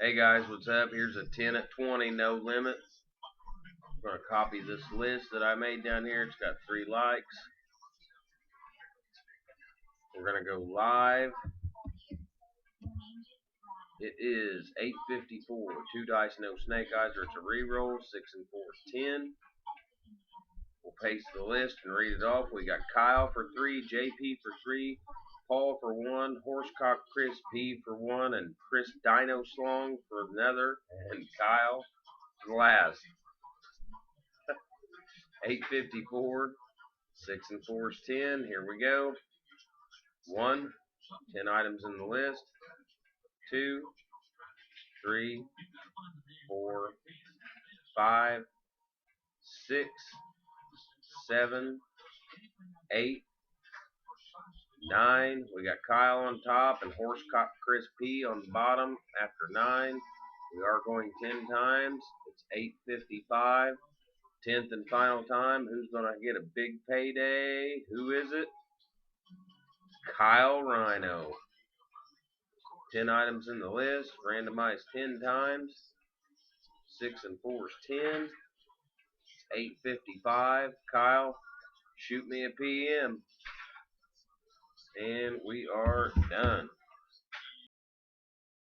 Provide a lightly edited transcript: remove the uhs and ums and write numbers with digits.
Hey guys, what's up? Here's a 10 at 20, no limit. I'm going to copy this list that I made down here. It's got 3 likes. We're going to go live. It is 8:54. 2 dice, no snake eyes, or it's a reroll. 6 and 4 is 10. We'll paste the list and read it off. We got Kyle for 3, JP for 3, Paul for 1, Horsecock Chris P for 1, and Chris Dino Slong for another, and Kyle for last. 8:54. 6 and 4 is 10. Here we go. 1, 10 items in the list. 2, 3, 4, 5, 6, 7, 8, 9. We got Kyle on top and Horsecock Chris P on the bottom. After 9, we are going 10 times. It's 8:55. 10th and final time. Who's going to get a big payday? Who is it? Kyle Rhino. 10 items in the list. Randomized 10 times. 6 and 4 is 10. 8:55. Kyle, shoot me a PM. And we are done.